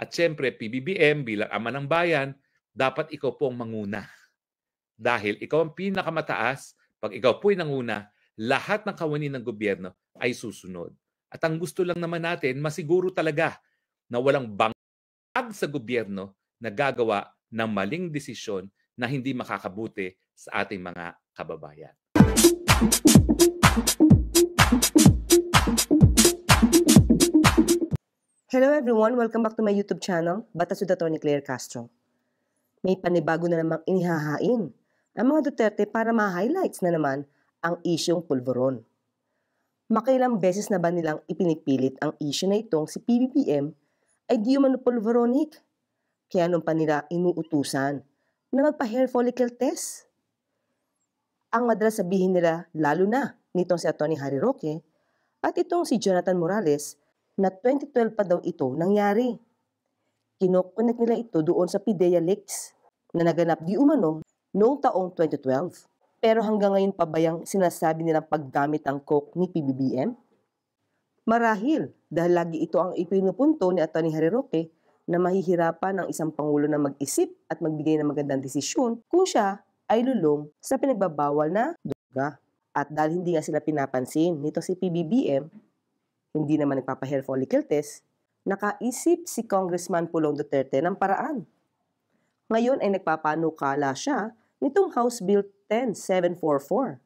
At siyempre, PBBM bilang ama ng bayan, dapat ikaw po ang manguna. Dahil ikaw ang pinakamataas, pag ikaw po'y nanguna, lahat ng kawani ng gobyerno ay susunod. At ang gusto lang naman natin, masiguro talaga na walang bangag sa gobyerno na gagawa ng maling desisyon na hindi makakabuti sa ating mga kababayan. Hello everyone! Welcome back to my YouTube channel, Batas with Atty. Claire Castro. May panibago na namang inihahain ang mga Duterte para ma-highlights na naman ang isyong pulveron. Makailang beses na ba nilang ipinipilit ang isyu na itong si PBBM ay di umano pulveronic? Kaya nung pa nila inuutusan na magpa-hair follicle test? Ang madalas sabihin nila, lalo na nitong si Atty. Harry Roque at itong si Jonathan Morales, na 2012 pa daw ito nangyari. Kinokonek nila ito doon sa PIDEA leaks na naganap di umano noong taong 2012. Pero hanggang ngayon pa ba yung sinasabi nilang paggamit ng coke ni PBBM? Marahil dahil lagi ito ang ipinupunto ni Atty. Harry Roque na mahihirapan ang isang pangulo na mag-isip at magbigay ng magandang desisyon kung siya ay lulong sa pinagbabawal na droga. At dahil hindi nga sila pinapansin nito si PBBM, hindi naman nagpapa-hair follicle test, nakaisip si Congressman Pulong Duterte ng paraan. Ngayon ay nagpapanukala siya nitong House Bill 10744,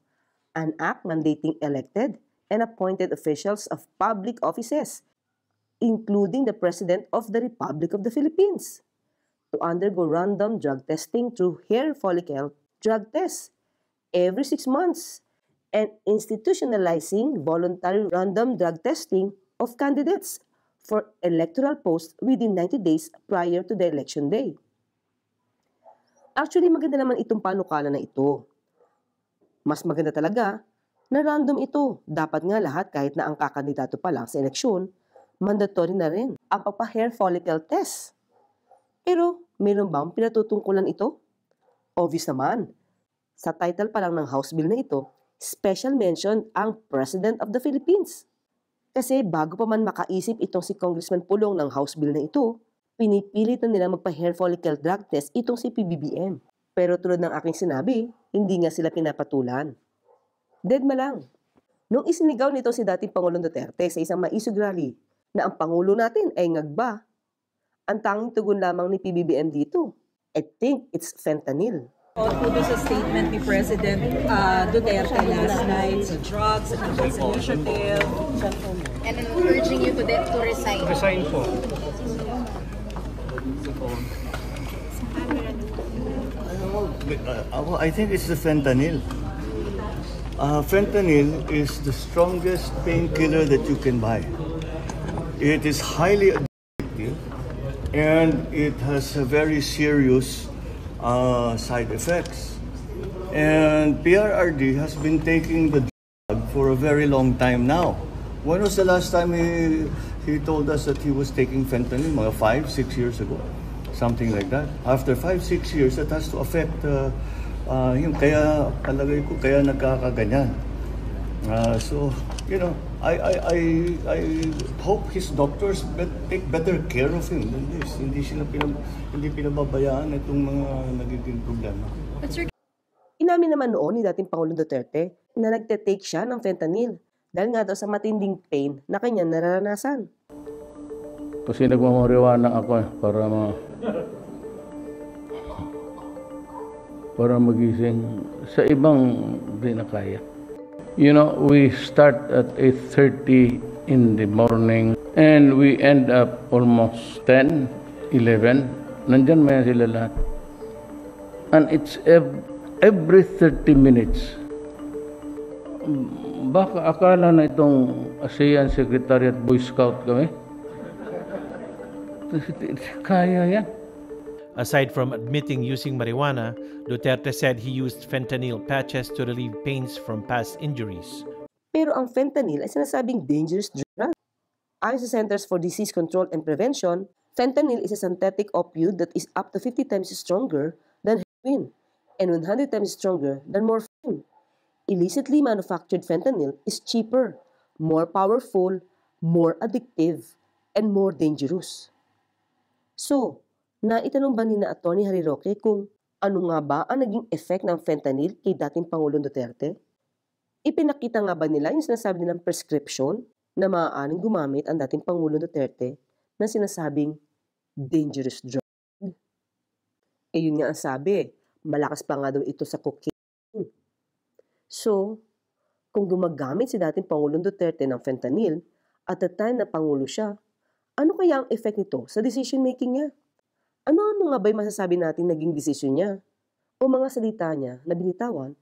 an act mandating elected and appointed officials of public offices, including the President of the Republic of the Philippines, to undergo random drug testing through hair follicle drug tests every 6 months, and institutionalizing voluntary random drug testing of candidates for electoral posts within 90 days prior to the election day. Actually, maganda naman itong panukala na ito. Mas maganda talaga na random ito. Dapat nga lahat kahit na ang kakandidato pa lang sa eleksyon, mandatory na rin ang papa-hair follicle test. Pero, meron bang pinatutungkulan ito? Obvious naman. Sa title pa lang ng House Bill na ito, special mention ang President of the Philippines. Kasi bago pa man makaisip itong si Congressman Pulong ng House Bill na ito, pinipilit na nila magpa-hair follicle drug test itong si PBBM. Pero tulad ng aking sinabi, hindi nga sila pinapatulan. Deadma lang. Nung isinigaw nito si dating Pangulong Duterte sa isang maisog rally na ang Pangulo natin ay ngagba, ang tanging tugon lamang ni PBBM dito, I think it's fentanyl. Po sa statement ni President Duterte last night sa drugs and drugs initiative. And I'm urging you to resign. Resign po. I think it's the fentanyl. Fentanyl is the strongest painkiller that you can buy. It is highly addictive and it has a very serious side effects. And PRRD has been taking the drug for a very long time now. When was the last time he told us that he was taking fentanyl? Mga 5-6 years ago. Something like that. After 5-6 years, that has to affect yung kaya palagay ko kaya nagkakaganyan. So, you know, I hope his doctors take better care of him than this. Hindi pinababayaan itong mga nagiging problema. Inamin naman noon ni dating Pangulong Duterte na nagte-take siya ng fentanyl dahil nga daw sa matinding pain na kanyang nararanasan. Kasi nagmamariwana ako para magising. Sa ibang di na kaya. You know, we start at 8:30 in the morning and we end up almost 10, 11. Nandyan maya sila lahat. And it's every 30 minutes. Baka akala na itong ASEAN Secretariat Boy Scout kami. Kaya yan. Aside from admitting using marijuana, Duterte said he used fentanyl patches to relieve pains from past injuries. Pero ang fentanyl ay sinasabing dangerous drug. Ayon sa Centers for Disease Control and Prevention, fentanyl is a synthetic opioid that is up to 50 times stronger than heroin and 100 times stronger than morphine. Illicitly manufactured fentanyl is cheaper, more powerful, more addictive, and more dangerous. So, naitanong ba ni na Atty. Harry Roque kung ano nga ba ang naging effect ng fentanyl kay dating Pangulong Duterte? Ipinakita nga ba nila yung sinasabi nilang prescription na maaaring gumamit ang dating Pangulong Duterte na sinasabing dangerous drug? Eh yun nga ang sabi, malakas pa nga daw ito sa cocaine. So, kung gumagamit si dating Pangulong Duterte ng fentanyl at the time na Pangulo siya, ano kaya ang effect nito sa decision making niya? Ano-ano nga ba'y masasabi natin naging desisyon niya o mga salita niya na binitawan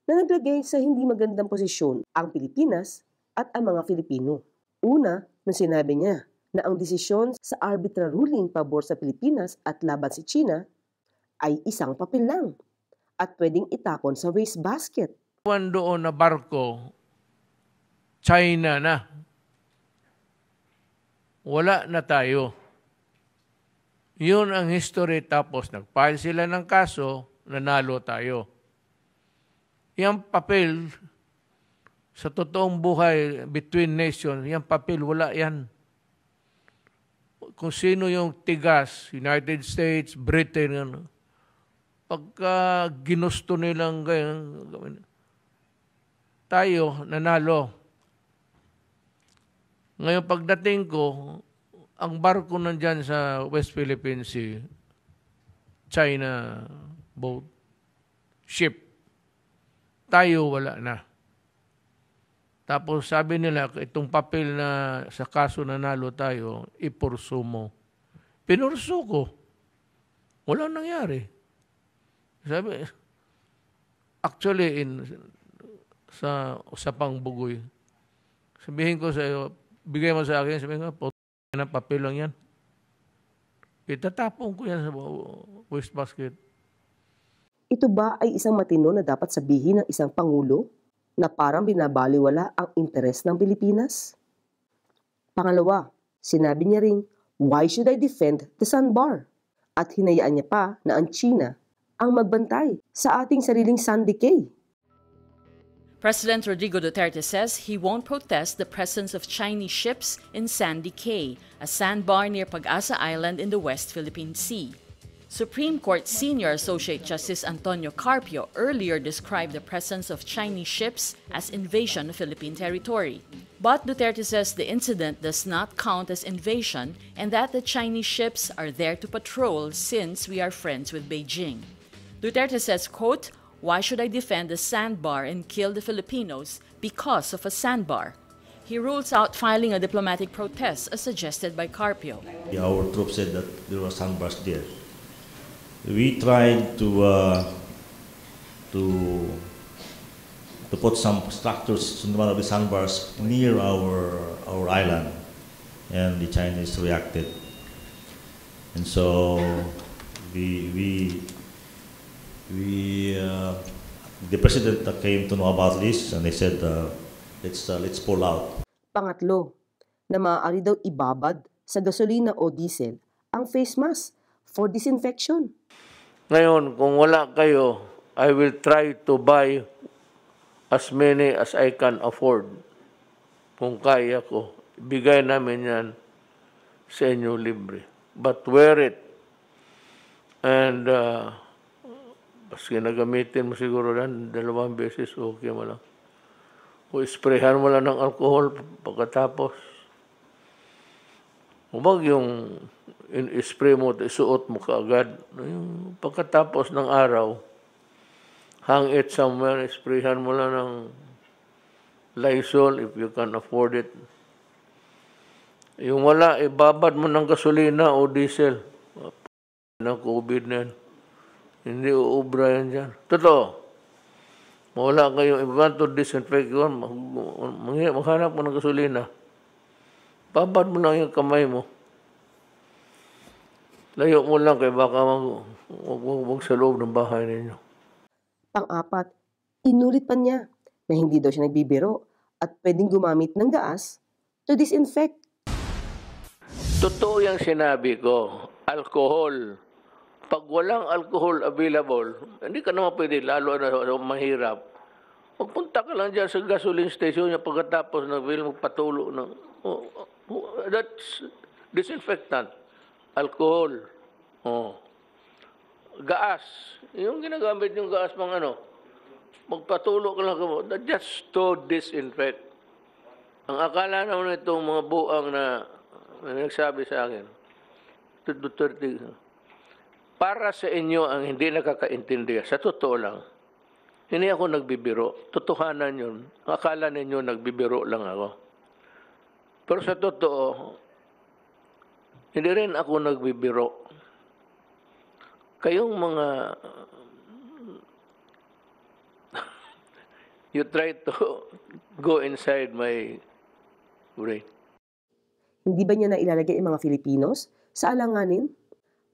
na naglagay sa hindi magandang posisyon ang Pilipinas at ang mga Filipino? Una, nung sinabi niya na ang desisyon sa arbitral ruling pabor sa Pilipinas at laban si China ay isang papel lang at pwedeng itapon sa wastebasket. Doon na barko, China na. Wala na tayo. Yun ang history, tapos nag-file sila ng kaso, nanalo tayo. Yung papel, sa totoong buhay, between nations, yung papel, wala yan. Kung sino yung tigas, United States, Britain, ano, pagka ginusto nilang ganyan, tayo, nanalo. Ngayon, pagdating ko, ang barko nandyan sa West Philippine Sea, China boat, ship, tayo wala na. Tapos sabi nila, itong papel na sa kaso nanalo tayo, ipursu mo. Pinursu ko. Walang nangyari. Sabi, actually, sa usapang bugoy, sabihin ko sa iyo, bigay mo sa akin, sabihin ko, ng papel lang yan. Itatapon ko yan sa wastebasket. Ito ba ay isang matino na dapat sabihin ng isang Pangulo na parang binabaliwala ang interes ng Pilipinas? Pangalawa, sinabi niya ring, why should I defend the sandbar? At hinayaan niya pa na ang China ang magbantay sa ating sariling Sandy Cay. President Rodrigo Duterte says he won't protest the presence of Chinese ships in Sandy Cay, a sandbar near Pag-asa Island in the West Philippine Sea. Supreme Court Senior Associate Justice Antonio Carpio earlier described the presence of Chinese ships as invasion of Philippine territory. But Duterte says the incident does not count as invasion and that the Chinese ships are there to patrol since we are friends with Beijing. Duterte says, quote, "Why should I defend a sandbar and kill the Filipinos because of a sandbar?" He rules out filing a diplomatic protest as suggested by Carpio. Our troops said that there were sandbars there. We tried to put some structures in one of the sandbars near our island, and the Chinese reacted. And so the president came to know about this, and they said, let's pull out. Pangatlo, na maaari daw ibabad sa gasolina o diesel ang face mask for disinfection. Ngayon, kung wala kayo, I will try to buy as many as I can afford. Kung kaya ko, bigay namin yan sa inyo libre. But wear it. And paski nagamitin mo siguro yan, 2 beses, okay mo lang. O sprayhan mo lang ng alcohol pagkatapos. Huwag yung in-spray mo, isuot mo kaagad. Yung pagkatapos ng araw, hang it somewhere, sprayhan mo lang ng Lysol if you can afford it. Yung wala, ibabad mo ng gasolina o diesel. Ng COVID na yan. Hindi uubra yan dyan. Totoo. Wala kayo, if you want to disinfect yun, maghanap mo ng gasolina. Babad mo lang yung kamay mo. Layo mo lang kaya baka wag sa loob ng bahay ninyo. Pang-apat, inulit pa niya na hindi daw siya nagbibiro at pwedeng gumamit ng gas to disinfect. Totoo yung sinabi ko, alcohol. Pag walang alcohol available, hindi ka naman pwede, lalo na mahirap. Magpunta ka lang dyan sa gasoline station niya pagkatapos magpatulo ng... that's disinfectant. alcohol, gaas. Yung ginagamit yung gaas pang magpatulog ka lang mo, just to disinfect. Ang akala naman itong mga buang na nagsabi sa akin, Duterte, para sa inyo ang hindi nakakaintindi, sa totoo lang, hindi ako nagbibiro. Totohanan yun. Akala ninyo nagbibiro lang ako. Pero sa totoo, hindi rin ako nagbibiro. Kayong mga you try to go inside my brain. Hindi ba niya nailalagay ang mga Filipinos sa alanganin?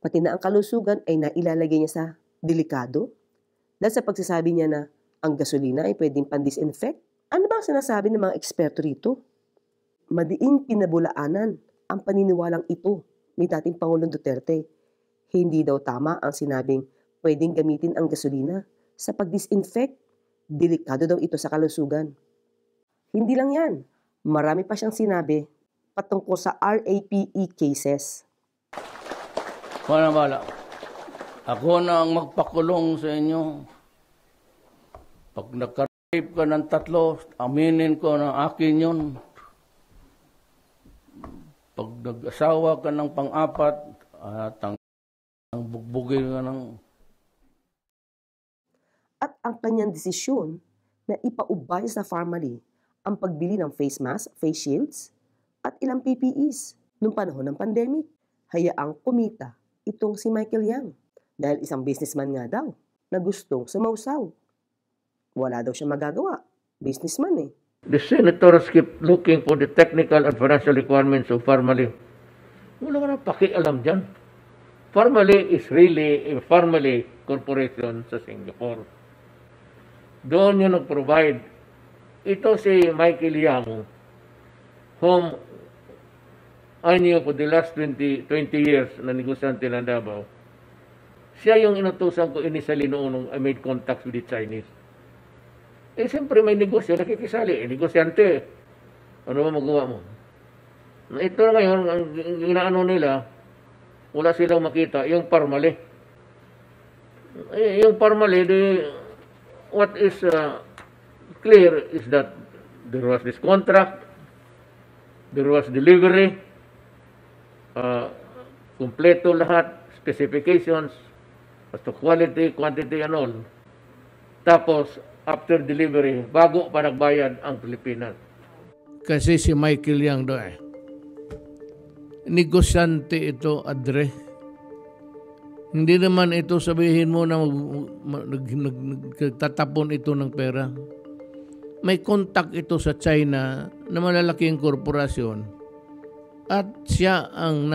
Pati na ang kalusugan ay nailalagay niya sa delikado? Dahil sa pagsasabi niya na ang gasolina ay pwedeng pan-disinfect? Ano ba ang sinasabi ng mga eksperto rito? Madiin pinabulaanan ang paniniwalang ito ni dating Pangulong Duterte. Hindi daw tama ang sinabing pwedeng gamitin ang gasolina sa pag-disinfect. Delikado daw ito sa kalusugan. Hindi lang yan. Marami pa siyang sinabi patungkol sa RAPE cases. Bala. Ako na ang magpakulong sa inyo. Pag nagka-rape ka ng 3, aminin ko na akin yun. Pag nag-asawa ka ng pang-4, ang bugbugin ka ng... At ang kanyang desisyon na ipaubay sa family ang pagbili ng face mask, face shields, at ilang PPEs noong panahon ng pandemic. Hayaang kumita itong si Michael Yang dahil isang businessman nga daw na gustong sumausaw. Wala daw siya magagawa. Businessman eh. The senators keep looking for the technical and financial requirements of Farmally. Wala ka na pakialam dyan. Farmally is really a family corporation sa Singapore. Doon yung nag-provide. Ito si Michael Yang, whom I knew for the last 20 years na negosyante ng Davao. Siya yung inutusan ko initially noong I made contacts with the Chinese. Eh, siyempre may negosyo, nakikisali. Negosyante. Ano ba magawa mo? Ito na ngayon, ang ginaano nila, wala silang makita, yung Parmali. Yung Parmali, what is clear is that there was this contract, there was delivery, kompleto lahat, specifications, as to quality, quantity, and all. Tapos, after delivery, bago pa nagbayad ang Pilipinas. Kasi si Michael Yang doon negosyante ito, Adre. Hindi naman ito sabihin mo na nagtatapon ito ng pera. May contact ito sa China na malalaking korporasyon at siya ang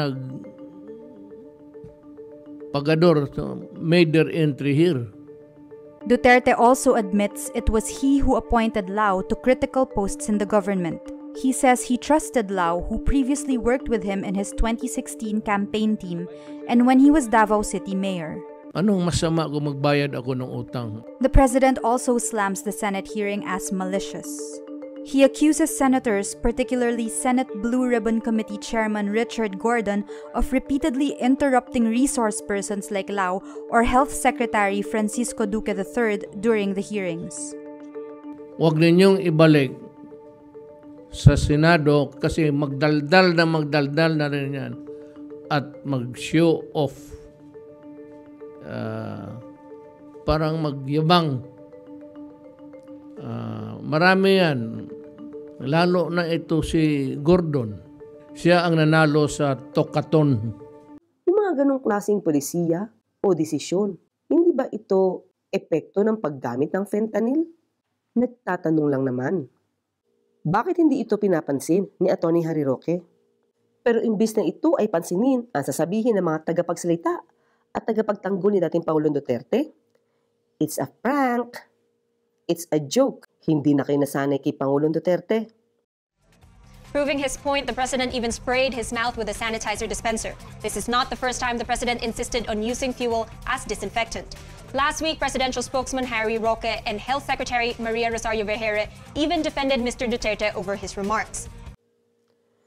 pagador, made their entry here. Duterte also admits it was he who appointed Lau to critical posts in the government. He says he trusted Lau, who previously worked with him in his 2016 campaign team and when he was Davao City Mayor. Anong masama kung magbayad ako ng utang? The president also slams the Senate hearing as malicious. He accuses senators, particularly Senate Blue Ribbon Committee Chairman Richard Gordon, of repeatedly interrupting resource persons like Lau or Health Secretary Francisco Duque III during the hearings. Huwag ninyong ibalik sa Senado kasi magdaldal na rin yan at mag-show off. Parang magyabang. Marami yan. Lalo na ito si Gordon. Siya ang nanalo sa Tokaton. Yung mga ganong klaseng polisiya o desisyon, hindi ba ito epekto ng paggamit ng fentanyl? Nagtatanong lang naman. Bakit hindi ito pinapansin ni Atty. Harry Roque? Pero imbis na ito ay pansinin ang sasabihin ng mga tagapagsalita at tagapagtanggol ni dating Pangulong Duterte, it's a prank. It's a joke. Hindi na kayo nasanay kay Pangulong Duterte. Proving his point, the president even sprayed his mouth with a sanitizer dispenser. This is not the first time the president insisted on using fuel as disinfectant. Last week, presidential spokesman Harry Roque and Health Secretary Maria Rosario Vergeire even defended Mr. Duterte over his remarks.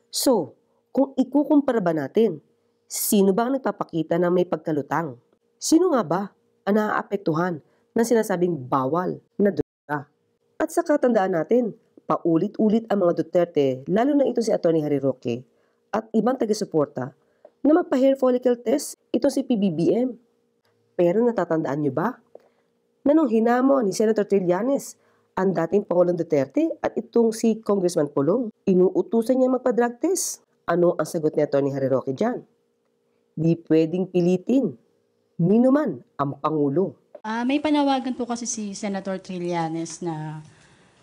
So, kung ikukumpara ba natin Sino ba ang nagpapakita na may pagkalutang? Sino nga ba ang naaapektuhan ng sinasabing bawal na droga? At sa katandaan natin, paulit-ulit ang mga Duterte, lalo na ito si Atty. Harry Roque at ibang taga-suporta, na magpa-hair follicle test ito si PBBM. Pero natatandaan niyo ba na nung hinamon ni Senator Trillanes ang dating Pangulong Duterte at itong si Congressman Pulong, inuutusan niya magpa-drug test? Ano ang sagot ni Atty. Harry Roque dyan? Di pwedeng pilitin nino man ang Pangulo. May panawagan po kasi si Senator Trillanes na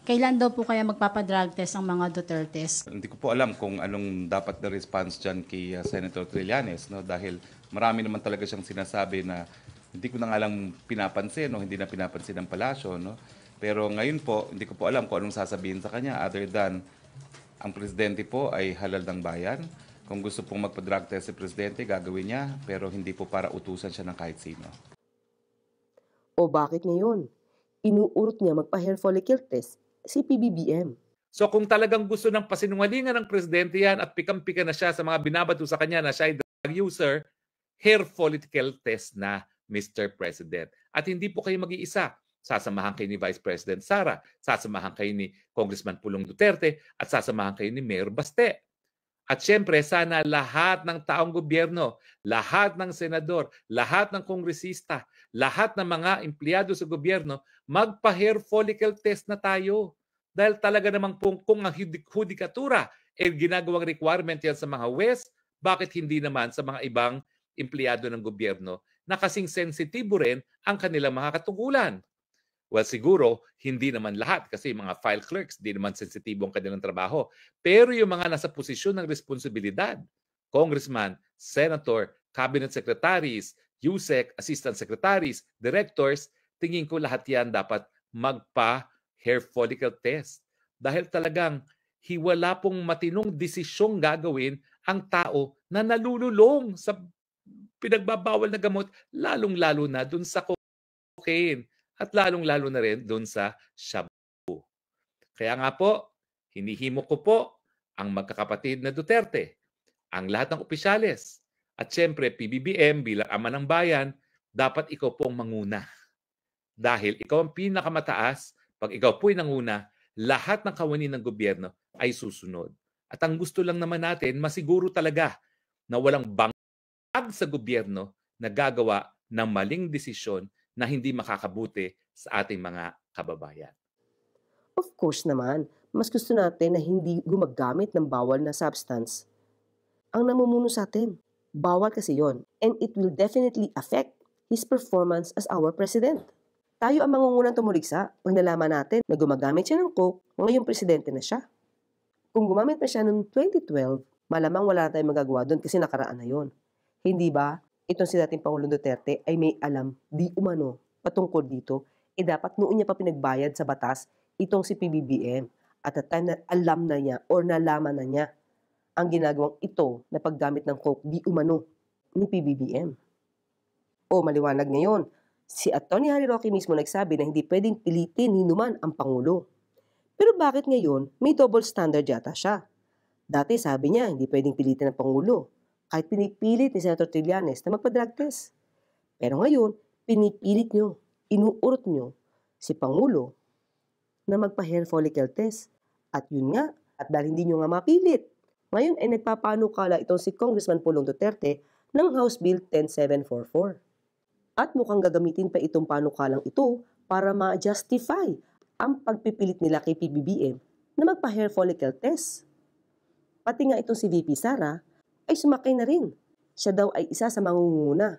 kailan daw po kaya magpapadrug test ang mga Dutertes? Hindi ko po alam kung anong dapat na response dyan kay Senator Trillanes, no? Dahil marami naman talaga siyang sinasabi na hindi ko na nga lang pinapansin o hindi na pinapansin ng palasyo, no? Pero ngayon po, hindi ko po alam kung anong sasabihin sa kanya other than ang presidente po ay halal ng bayan. Kung gusto pong magpa-drug test si presidente, gagawin niya, pero hindi po para utusan siya ng kahit sino. O bakit ngayon? Inuurot niya magpa-hair follicle test si PBBM. So kung talagang gusto ng pasinungalingan ng presidente yan at pikam-pika na siya sa mga binabato sa kanya na siya ay drug user, hair follicle test na, Mr. President. At hindi po kayo mag-iisa. Sasamahan kayo ni Vice President Sara, sasamahan kayo ni Congressman Pulong Duterte, at sasamahan kayo ni Mayor Baste. At syempre, sana lahat ng taong gobyerno, lahat ng senador, lahat ng kongresista, lahat ng mga empleyado sa gobyerno, magpa-hair follicle test na tayo. Dahil talaga namang kung ang hudikatura ay ginagawang requirement yan sa mga West, bakit hindi naman sa mga ibang empleyado ng gobyerno na kasing sensitibo rin ang kanilang mga katungkulan? Well, siguro, hindi naman lahat kasi mga file clerks, di naman sensitibo ang kanilang trabaho. Pero yung mga nasa posisyon ng responsibilidad, congressman, senator, cabinet secretaries, USEC, assistant secretaries, directors, tingin ko lahat yan dapat magpa-hair follicle test. Dahil talagang wala pong matinong desisyong gagawin ang tao na nalululong sa pinagbabawal na gamot, lalong-lalo na dun sa cocaine. At lalong-lalo na rin doon sa shabu. Kaya nga po, hinihimo ko po ang magkakapatid na Duterte, ang lahat ng opisyales, at syempre PBBM bilang ama ng bayan, dapat ikaw po ang manguna. Dahil ikaw ang pinakamataas, pag ikaw po'y nanguna, lahat ng kawani ng gobyerno ay susunod. At ang gusto lang naman natin, masiguro talaga na walang bangag sa gobyerno na gagawa ng maling desisyon na hindi makakabuti sa ating mga kababayan. Of course naman, mas gusto natin na hindi gumagamit ng bawal na substance ang namumuno sa atin. Bawal kasi yon, and it will definitely affect his performance as our president. Tayo ang mangungunang tumuligsa pag nalaman natin na gumagamit siya ng coke, ngayong presidente na siya. Kung gumamit pa siya noong 2012, malamang wala na tayong magagawa doon kasi nakaraan na yon. Hindi ba? Itong si dating Pangulong Duterte ay may alam di umano patungkol dito, dapat noon niya pa pinagbayad sa batas itong si PBBM at at time na alam na niya or nalaman na niya ang ginagawang ito na paggamit ng coke di umano ni PBBM. O maliwanag ngayon, si Atty. Harry Roque mismo nagsabi na hindi pwedeng pilitin ni numan ang Pangulo. Pero bakit ngayon may double standard yata siya? Dati sabi niya hindi pwedeng pilitin ang Pangulo. Kahit pinipilit ni Senator Trillanes na magpa-drug test. Pero ngayon, pinipilit nyo, inuurot nyo si Pangulo na magpa-hair follicle test. At yun nga, at dahil hindi nyo nga mapilit, ngayon ay nagpapanukala itong si Congressman Pulong Duterte ng House Bill 10744. At mukhang gagamitin pa itong panukalang ito para ma-justify ang pagpipilit nila kay PBBM na magpa-hair follicle test. Pati nga itong si VP Sara, ay sumakay na rin. Siya daw ay isa sa mangunguna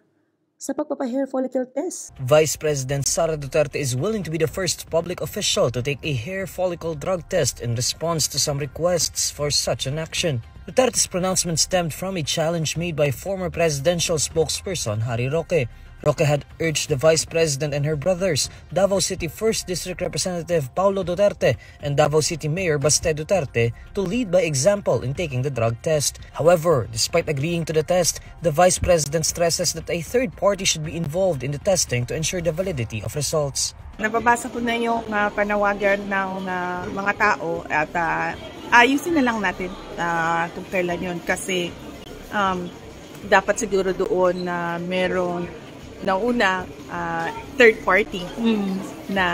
sa pagpapa-hair follicle test. Vice President Sara Duterte is willing to be the first public official to take a hair follicle drug test in response to some requests for such an action. Duterte's pronouncement stemmed from a challenge made by former presidential spokesperson Harry Roque. Roque had urged the Vice President and her brothers, Davao City 1st District Representative Paulo Duterte and Davao City Mayor Baste Duterte to lead by example in taking the drug test. However, despite agreeing to the test, the Vice President stresses that a third party should be involved in the testing to ensure the validity of results. Nababasa ko na yung panawagan ng mga tao at ayusin na lang natin kung kailan yun kasi dapat siguro doon na merong nauna third party na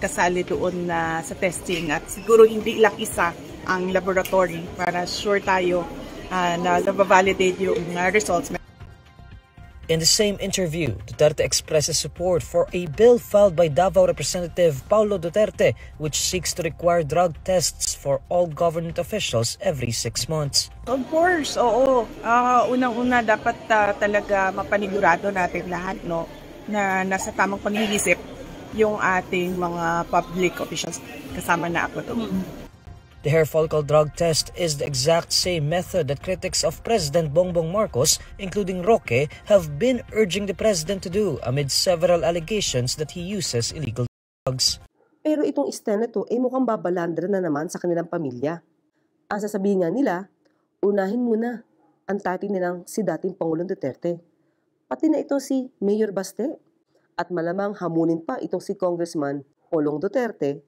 kasali doon na sa testing at siguro hindi lang isa ang laboratory para sure tayo na nababalidate yung results. In the same interview, Duterte expresses support for a bill filed by Davao Representative Paulo Duterte which seeks to require drug tests for all government officials every 6 months. Of course, oo. Unang-una dapat talaga mapanigurado natin lahat, no, na nasa tamang pag-iisip yung ating mga public officials. Kasama na ako doon. The hair follicle drug test is the exact same method that critics of President Bongbong Marcos, including Roque, have been urging the president to do amid several allegations that he uses illegal drugs. Pero itong stand na to ay mukhang babalandra na naman sa kanilang pamilya. Ang sasabihin nga nila, unahin muna ang tati nilang si dating Pangulong Duterte. Pati na ito si Mayor Baste. At malamang hamunin pa itong si Congressman Polong Duterte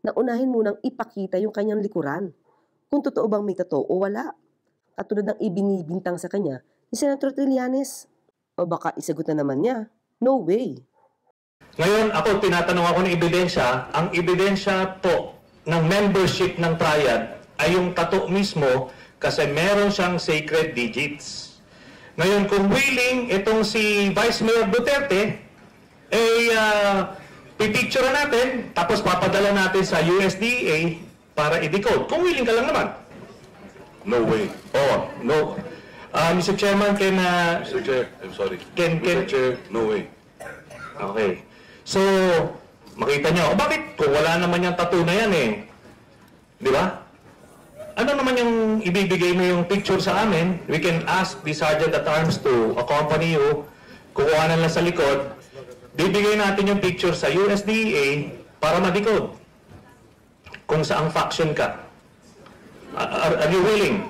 na unahin munang ipakita yung kanyang likuran. Kung totoo bang may tato o wala. Katulad ng ibinibintang sa kanya ni Senator Trillanes. O baka isagot na naman niya, no way. Ngayon, ako tinatanong ako ng ebidensya. Ang ebidensya po ng membership ng triad ay yung tato mismo kasi meron siyang sacred digits. Ngayon, kung willing itong si Vice Mayor Duterte, pipicture natin, tapos papadala natin sa USDA para i-decode. Kung willing ka lang naman. No way. Oh, no. Mr. Chairman, Mr. Chair, I'm sorry. Mr. Chair, no way. Okay. So, makita nyo, bakit kung wala naman yung tattoo na yan di ba? Ano naman yung ibibigay mo yung picture sa amin? We can ask the Sergeant at Arms to accompany you. Kukuha na lang sa likod. Bibigay natin yung picture sa USDA para ma-decode kung saang faction ka. Are you willing?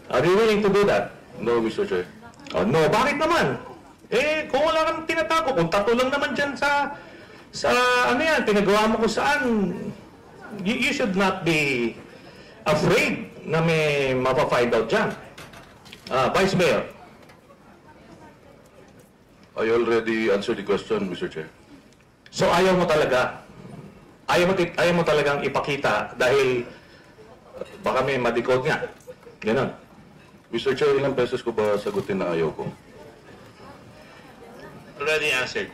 Are you willing to do that? No, Mr. Chair. Oh, no, bakit naman? Kung wala kang tinatago, kung tato lang naman dyan sa ano yan, pinagawa mo kung saan, you should not be afraid na may mapa-find out dyan. Vice Mayor. I already answered the question, Mr. Chair. So ayaw mo talaga? Ayaw mo talagang ipakita dahil baka may ma-decode nga? Ganon. Mr. Chair, ilang beses ko ba sagutin na ayaw ko? Already answered.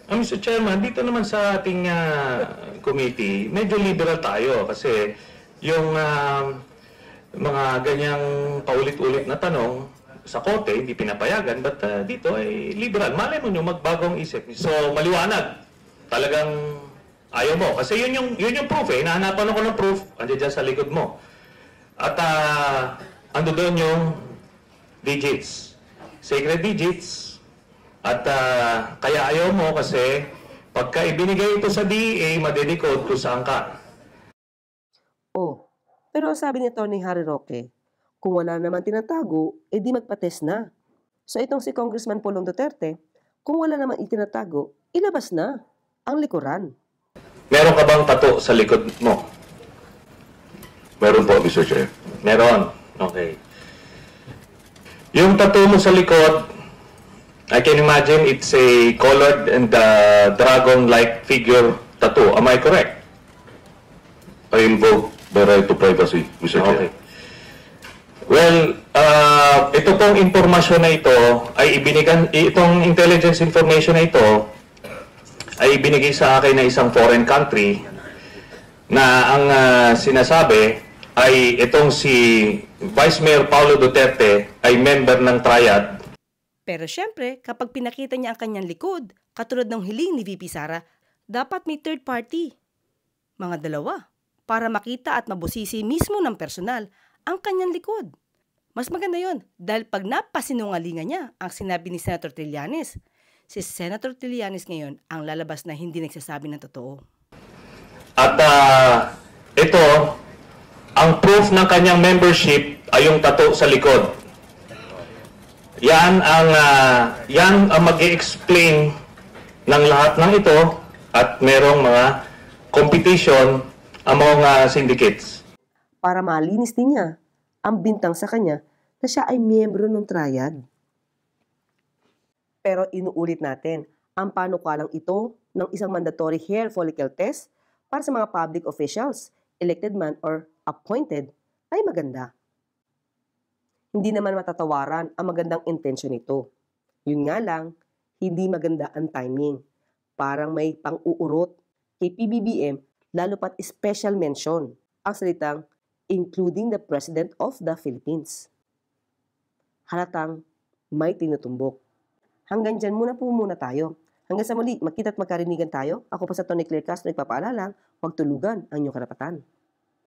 Mr. Chairman, dito naman sa ating committee, medyo liberal tayo kasi yung mga ganyang paulit-ulit na tanong sa kote, hindi pinapayagan, but dito ay liberal. Malay mo nyo, magbagong isip. So, maliwanag. Talagang ayaw mo. Kasi yun yung proof Hinahanapin ako ng proof. Andiyan dyan sa likod mo. At ando doon yung digits. Sacred digits. At kaya ayaw mo kasi pagka ibinigay ito sa DEA, madedecode kung saan ka. Oh, pero sabi ni Tony Harry Roque, kung wala naman tinatago, di magpa-test na. So itong si Congressman Polong Duterte, kung wala naman itinatago, ilabas na ang likuran. Meron ka bang tato sa likod mo? Meron po, Mr. Chair. Meron. Okay. Yung tato mo sa likod, I can imagine it's a colored and dragon-like figure tattoo. Am I correct? I invoke the right to privacy, Mr. Chair. Okay. Well, ito pong impormasyon na ito ay itong intelligence information na ito ay ibinigay sa akin na isang foreign country na ang sinasabi ay itong si Vice Mayor Paulo Duterte ay member ng triad. Pero syempre, kapag pinakita niya ang kanyang likod, katulad ng hiling ni VP Sara, dapat may third party. Mga dalawa, para makita at mabusisi mismo ng personal ang kanyang likod. Mas maganda yon dahil pag napasinungalingan niya ang sinabi ni Senator Trillanes, si Senator Trillanes ngayon ang lalabas na hindi nagsasabi ng totoo. At ito, ang proof ng kanyang membership ay yung tattoo sa likod. Yan ang mag-i-explain ng lahat ng ito at merong mga competition among syndicates. Para malinis din niya ang bintang sa kanya na siya ay miyembro ng triad. Pero inuulit natin, ang panukalang ito ng isang mandatory hair follicle test para sa mga public officials, elected man or appointed, ay maganda. Hindi naman matatawaran ang magandang intensyon nito. Yun nga lang, hindi maganda ang timing. Parang may pang-uurot kay PBBM, lalo pat special mention ang salitang including the President of the Philippines. Halatang may tinutumbok. Hanggang dyan muna tayo. Hanggang sa muli, magkita at magkarinigan tayo. Ako pa sa Tony Claire Castro, nagpapaalala, huwag tulugan ang inyong karapatan.